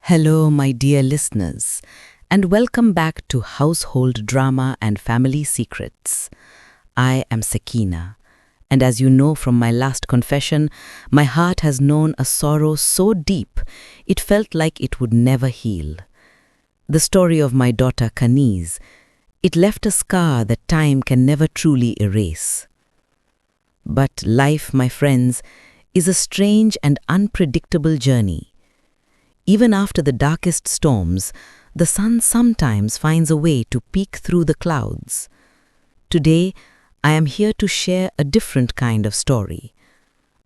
Hello, my dear listeners, and welcome back to Household Drama and Family Secrets. I am Sakina, and as you know from my last confession, my heart has known a sorrow so deep it felt like it would never heal. The story of my daughter Kaniz, it left a scar that time can never truly erase. But life, my friends, is a strange and unpredictable journey. Even after the darkest storms, the sun sometimes finds a way to peek through the clouds. Today, I am here to share a different kind of story.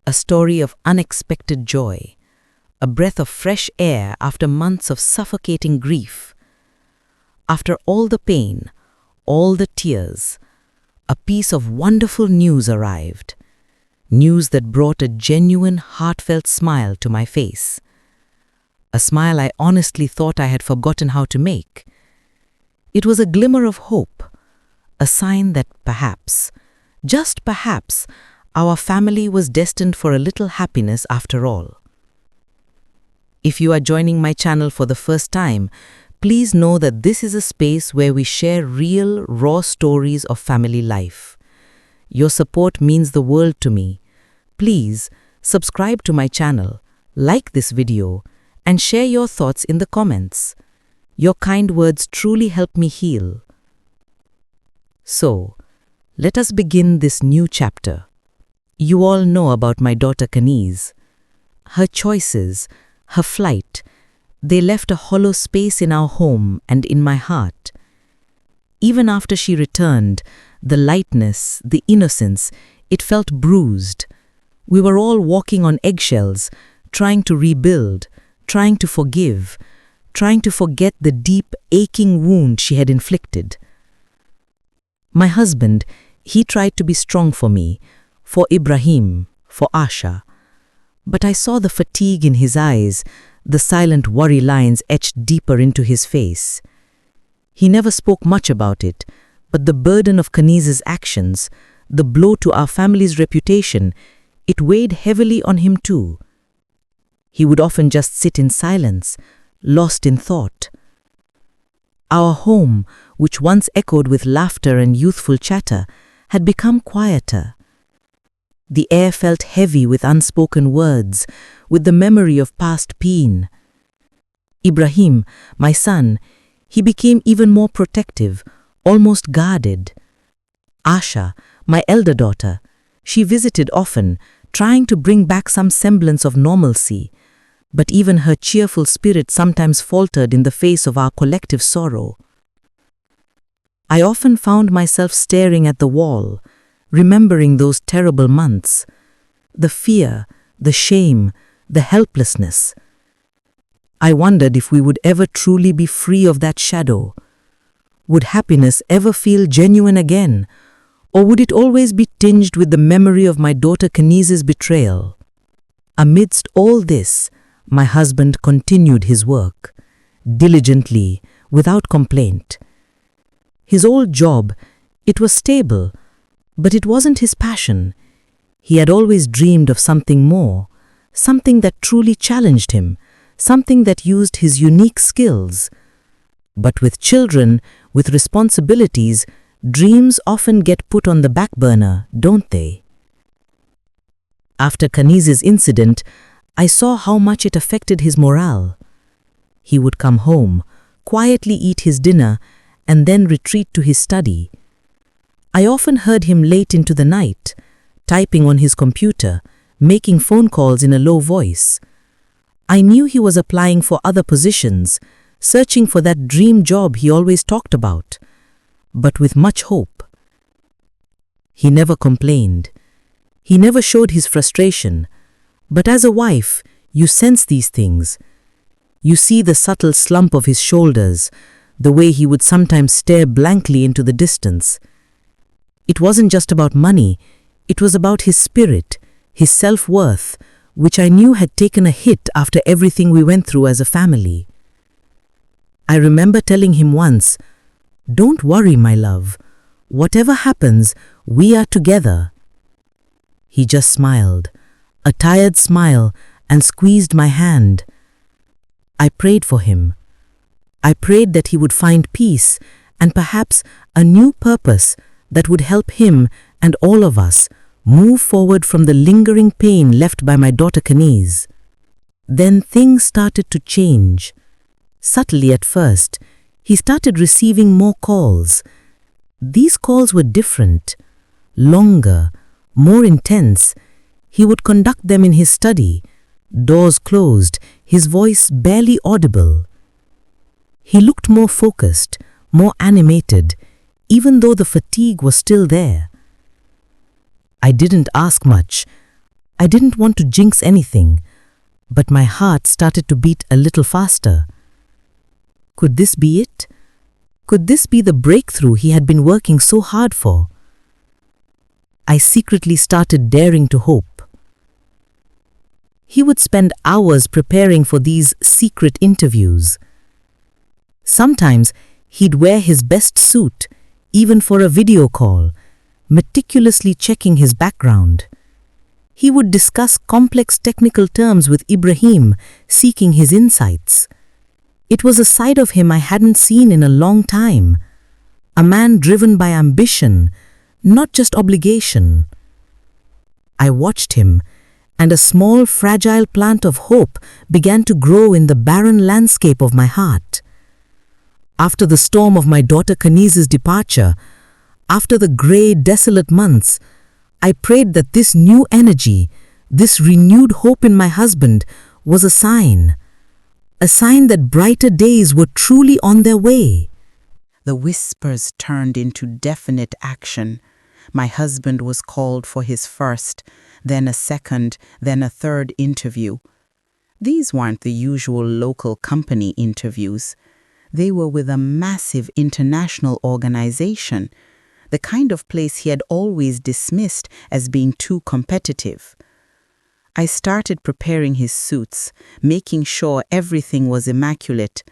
A story of unexpected joy, a breath of fresh air after months of suffocating grief. After all the pain, all the tears, a piece of wonderful news arrived. News that brought a genuine, heartfelt smile to my face. A smile I honestly thought I had forgotten how to make. It was a glimmer of hope, a sign that perhaps, just perhaps, our family was destined for a little happiness after all. If you are joining my channel for the first time, please know that this is a space where we share real, raw stories of family life. Your support means the world to me. Please subscribe to my channel, like this video, and share your thoughts in the comments. Your kind words truly help me heal. So, let us begin this new chapter. You all know about my daughter Kaniz. Her choices, her flight, they left a hollow space in our home and in my heart. Even after she returned, the lightness, the innocence, it felt bruised. We were all walking on eggshells, trying to rebuild, trying to forgive, trying to forget the deep, aching wound she had inflicted. My husband, he tried to be strong for me, for Ibrahim, for Asha. But I saw the fatigue in his eyes, the silent worry lines etched deeper into his face. He never spoke much about it, but the burden of Kaniz's actions, the blow to our family's reputation, it weighed heavily on him too. He would often just sit in silence, lost in thought. Our home, which once echoed with laughter and youthful chatter, had become quieter. The air felt heavy with unspoken words, with the memory of past pain. Ibrahim, my son, he became even more protective, almost guarded. Asha, my elder daughter, she visited often, trying to bring back some semblance of normalcy. But even her cheerful spirit sometimes faltered in the face of our collective sorrow. I often found myself staring at the wall, remembering those terrible months. The fear, the shame, the helplessness. I wondered if we would ever truly be free of that shadow. Would happiness ever feel genuine again, or would it always be tinged with the memory of my daughter Kaniz's betrayal? Amidst all this, my husband continued his work, diligently, without complaint. His old job, it was stable, but it wasn't his passion. He had always dreamed of something more, something that truly challenged him, something that used his unique skills. But with children, with responsibilities, dreams often get put on the back burner, don't they? After Kaniz's incident, I saw how much it affected his morale. He would come home, quietly eat his dinner, and then retreat to his study. I often heard him late into the night, typing on his computer, making phone calls in a low voice. I knew he was applying for other positions, searching for that dream job he always talked about, but with much hope. He never complained. He never showed his frustration. But as a wife, you sense these things. You see the subtle slump of his shoulders, the way he would sometimes stare blankly into the distance. It wasn't just about money, it was about his spirit, his self-worth, which I knew had taken a hit after everything we went through as a family. I remember telling him once, "Don't worry, my love. Whatever happens, we are together." He just smiled, a tired smile, and squeezed my hand. I prayed for him. I prayed that he would find peace and perhaps a new purpose that would help him and all of us move forward from the lingering pain left by my daughter Kaniz. Then things started to change. Subtly at first, he started receiving more calls. These calls were different, longer, more intense. He would conduct them in his study, doors closed, his voice barely audible. He looked more focused, more animated, even though the fatigue was still there. I didn't ask much. I didn't want to jinx anything, but my heart started to beat a little faster. Could this be it? Could this be the breakthrough he had been working so hard for? I secretly started daring to hope. He would spend hours preparing for these secret interviews. Sometimes he'd wear his best suit, even for a video call, meticulously checking his background. He would discuss complex technical terms with Ibrahim, seeking his insights. It was a side of him I hadn't seen in a long time, a man driven by ambition, not just obligation. I watched him, and a small, fragile plant of hope began to grow in the barren landscape of my heart. After the storm of my daughter Kaniz's departure, after the grey, desolate months, I prayed that this new energy, this renewed hope in my husband, was a sign that brighter days were truly on their way. The whispers turned into definite action. My husband was called for his first, then a second, then a third interview. These weren't the usual local company interviews. They were with a massive international organization, the kind of place he had always dismissed as being too competitive. I started preparing his suits, making sure everything was immaculate.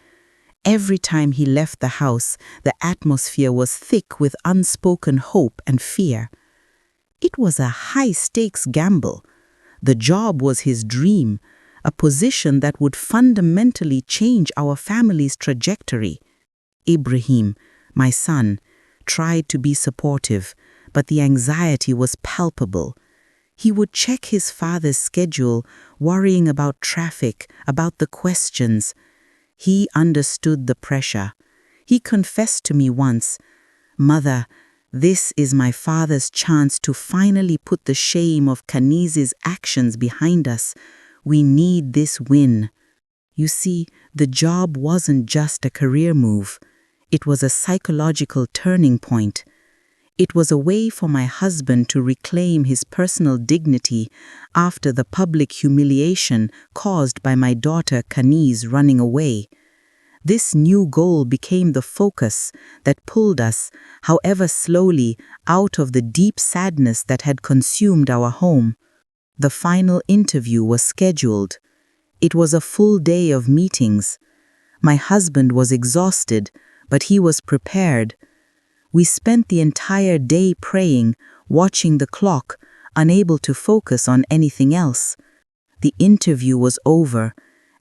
Every time he left the house, the atmosphere was thick with unspoken hope and fear. It was a high-stakes gamble. The job was his dream, a position that would fundamentally change our family's trajectory. Ibrahim, my son, tried to be supportive, but the anxiety was palpable. He would check his father's schedule, worrying about traffic, about the questions. He understood the pressure. He confessed to me once, "Mother, this is my father's chance to finally put the shame of Kaniz's actions behind us. We need this win." You see, the job wasn't just a career move. It was a psychological turning point. It was a way for my husband to reclaim his personal dignity after the public humiliation caused by my daughter Kaniz running away. This new goal became the focus that pulled us, however slowly, out of the deep sadness that had consumed our home. The final interview was scheduled. It was a full day of meetings. My husband was exhausted, but he was prepared. We spent the entire day praying, watching the clock, unable to focus on anything else. The interview was over,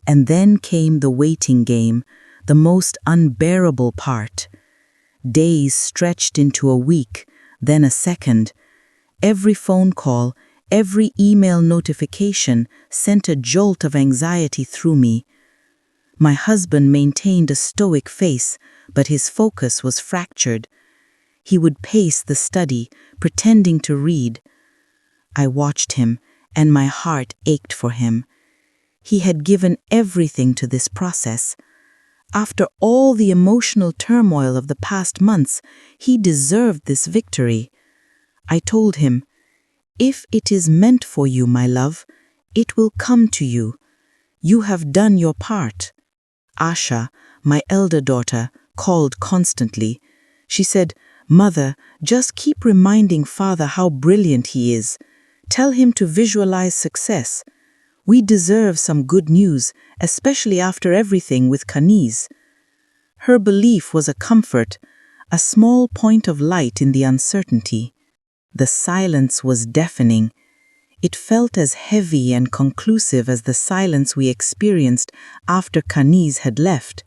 and then came the waiting game, the most unbearable part. Days stretched into a week, then a second. Every phone call, every email notification sent a jolt of anxiety through me. My husband maintained a stoic face, but his focus was fractured. He would pace the study, pretending to read. I watched him, and my heart ached for him. He had given everything to this process. After all the emotional turmoil of the past months, he deserved this victory. I told him, "If it is meant for you, my love, it will come to you. You have done your part." Asha, my elder daughter, called constantly. She said, "Mother, just keep reminding Father how brilliant he is. Tell him to visualize success. We deserve some good news, especially after everything with Kaniz." Her belief was a comfort, a small point of light in the uncertainty. The silence was deafening. It felt as heavy and conclusive as the silence we experienced after Kaniz had left.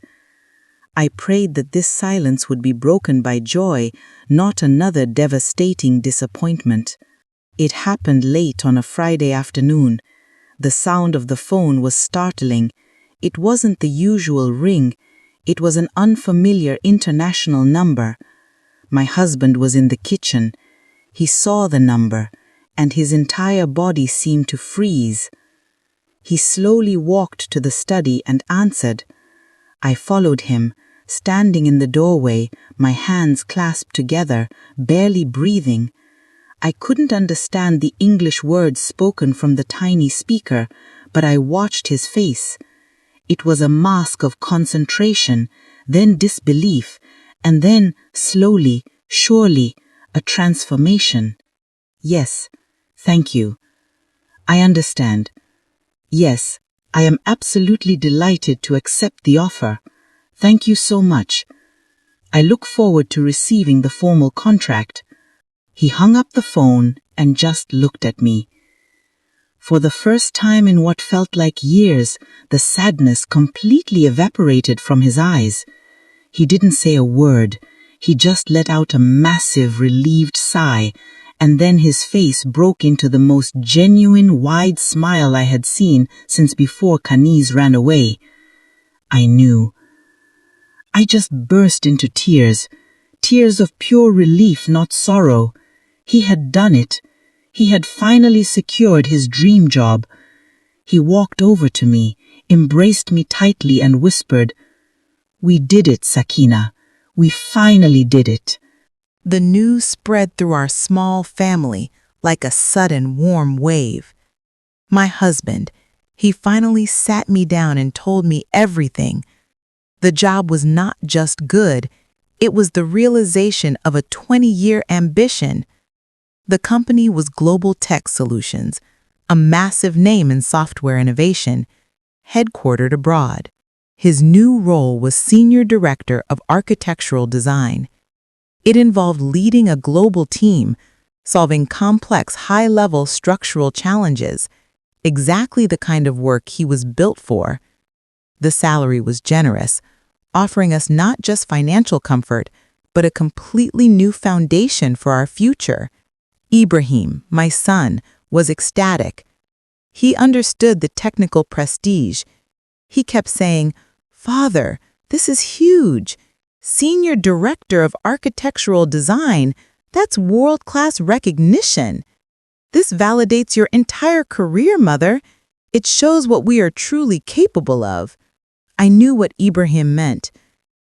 I prayed that this silence would be broken by joy, not another devastating disappointment. It happened late on a Friday afternoon. The sound of the phone was startling. It wasn't the usual ring. It was an unfamiliar international number. My husband was in the kitchen. He saw the number, and his entire body seemed to freeze. He slowly walked to the study and answered. I followed him, standing in the doorway, my hands clasped together, barely breathing. I couldn't understand the English words spoken from the tiny speaker, but I watched his face. It was a mask of concentration, then disbelief, and then, slowly, surely, a transformation. Yes, thank you. I understand. Yes, I am absolutely delighted to accept the offer. Thank you so much. I look forward to receiving the formal contract. He hung up the phone and just looked at me. For the first time in what felt like years, the sadness completely evaporated from his eyes. He didn't say a word. He just let out a massive, relieved sigh, and then his face broke into the most genuine, wide smile I had seen since before Kaniz ran away. I knew. I just burst into tears. Tears of pure relief, not sorrow. He had done it. He had finally secured his dream job. He walked over to me, embraced me tightly and whispered, "We did it, Sakina. We finally did it." The news spread through our small family like a sudden warm wave. My husband, he finally sat me down and told me everything. The job was not just good, it was the realization of a 20-year ambition. The company was Global Tech Solutions, a massive name in software innovation, headquartered abroad. His new role was Senior Director of Architectural Design. It involved leading a global team, solving complex high-level structural challenges, exactly the kind of work he was built for. The salary was generous, offering us not just financial comfort, but a completely new foundation for our future. Ibrahim, my son, was ecstatic. He understood the technical prestige. He kept saying, "Father, this is huge. Senior Director of Architectural Design, that's world-class recognition. This validates your entire career, Mother. It shows what we are truly capable of." I knew what Ibrahim meant.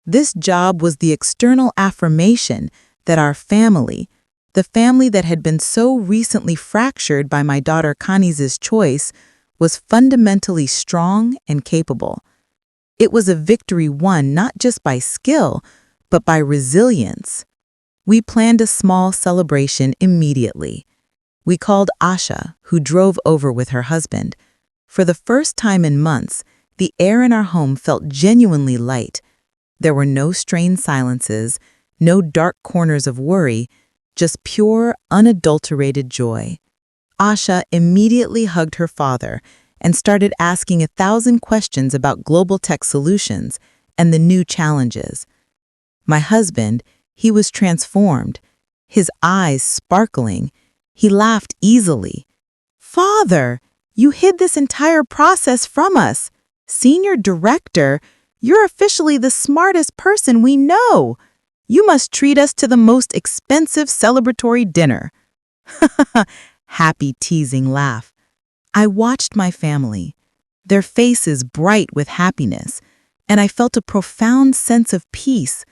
This job was the external affirmation that our family, the family that had been so recently fractured by my daughter Kaniz's choice, was fundamentally strong and capable. It was a victory won not just by skill, but by resilience. We planned a small celebration immediately. We called Asha, who drove over with her husband. For the first time in months, the air in our home felt genuinely light. There were no strained silences, no dark corners of worry, just pure, unadulterated joy. Asha immediately hugged her father and started asking 1,000 questions about Global Tech Solutions and the new challenges. My husband, he was transformed, his eyes sparkling. He laughed easily. "Father, you hid this entire process from us. Senior Director, you're officially the smartest person we know. You must treat us to the most expensive celebratory dinner." Happy, teasing laugh. I watched my family, their faces bright with happiness, and I felt a profound sense of peace.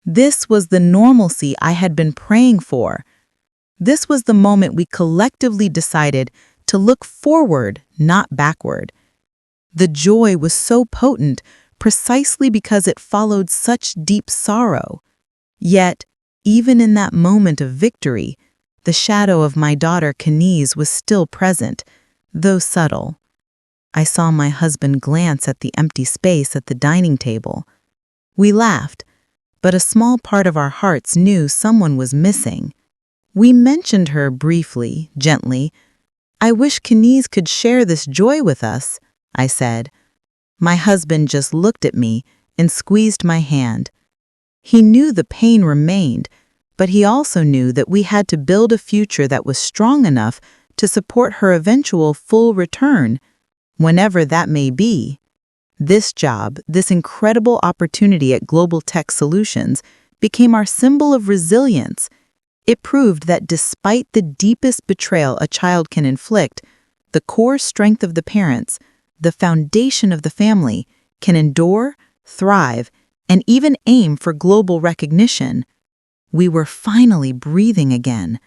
This was the normalcy I had been praying for. This was the moment we collectively decided to look forward, not backward. The joy was so potent precisely because it followed such deep sorrow. Yet, even in that moment of victory, the shadow of my daughter Kaniz was still present, though subtle. I saw my husband glance at the empty space at the dining table. We laughed, but a small part of our hearts knew someone was missing. We mentioned her briefly, gently. I wish Kaniz could share this joy with us, I said. My husband just looked at me and squeezed my hand. He knew the pain remained, but he also knew that we had to build a future that was strong enough to support her eventual full return, whenever that may be. This job, this incredible opportunity at Global Tech Solutions, became our symbol of resilience. It proved that despite the deepest betrayal a child can inflict, the core strength of the parents, the foundation of the family, can endure, thrive, and even aim for global recognition. We were finally breathing again.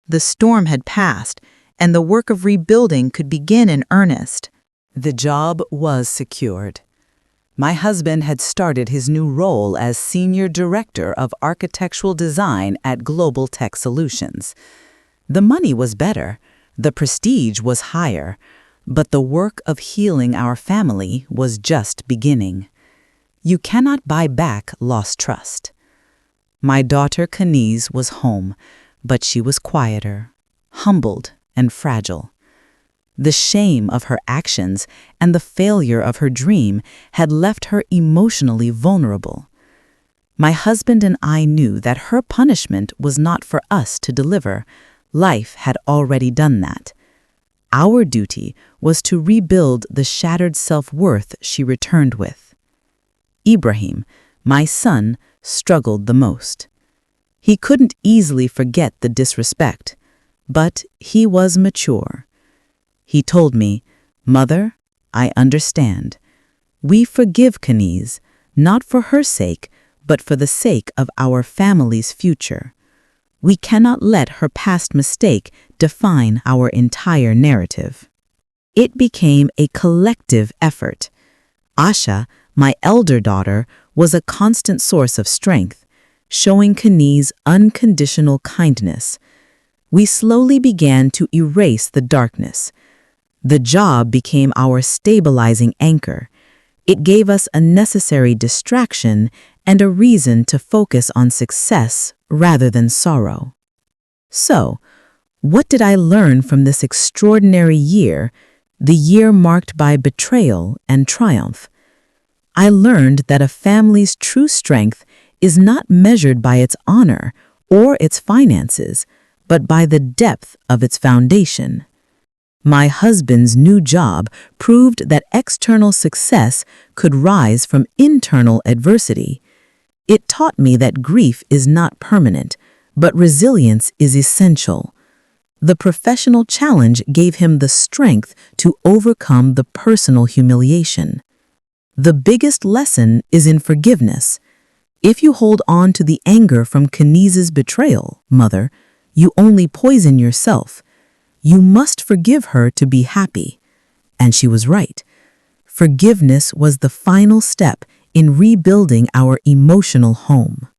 The storm had passed, and the work of rebuilding could begin in earnest. The job was secured. My husband had started his new role as Senior Director of Architectural Design at Global Tech Solutions. The money was better, the prestige was higher, but the work of healing our family was just beginning. You cannot buy back lost trust. My daughter Kaniz was home, but she was quieter, humbled, and fragile. The shame of her actions and the failure of her dream had left her emotionally vulnerable. My husband and I knew that her punishment was not for us to deliver. Life had already done that. Our duty was to rebuild the shattered self-worth she returned with. Ibrahim, my son, struggled the most. He couldn't easily forget the disrespect, but he was mature. He told me, "Mother, I understand. We forgive Kaniz, not for her sake, but for the sake of our family's future. We cannot let her past mistake define our entire narrative." It became a collective effort. Asha, my elder daughter, was a constant source of strength, showing Kaniz unconditional kindness. We slowly began to erase the darkness. The job became our stabilizing anchor. It gave us a necessary distraction and a reason to focus on success rather than sorrow. So, what did I learn from this extraordinary year, the year marked by betrayal and triumph? I learned that a family's true strength is not measured by its honor or its finances, but by the depth of its foundation. My husband's new job proved that external success could rise from internal adversity. It taught me that grief is not permanent, but resilience is essential. The professional challenge gave him the strength to overcome the personal humiliation. The biggest lesson is in forgiveness. If you hold on to the anger from Kaniz's betrayal, Mother, you only poison yourself. You must forgive her to be happy. And she was right. Forgiveness was the final step in rebuilding our emotional home.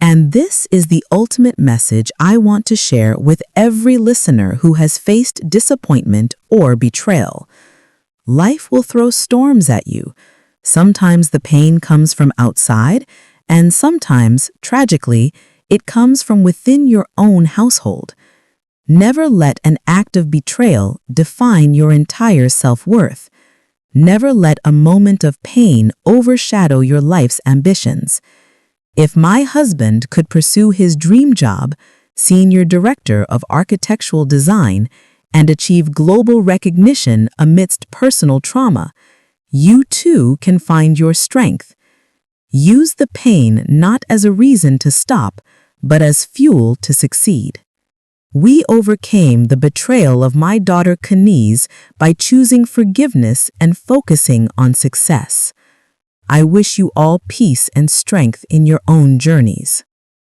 And this is the ultimate message I want to share with every listener who has faced disappointment or betrayal. Life will throw storms at you. Sometimes the pain comes from outside, and sometimes, tragically, it comes from within your own household. Never let an act of betrayal define your entire self-worth. Never let a moment of pain overshadow your life's ambitions. If my husband could pursue his dream job, Senior Director of Architectural Design, and achieve global recognition amidst personal trauma, you too can find your strength. Use the pain not as a reason to stop, but as fuel to succeed. We overcame the betrayal of my daughter Kaniz by choosing forgiveness and focusing on success. I wish you all peace and strength in your own journeys.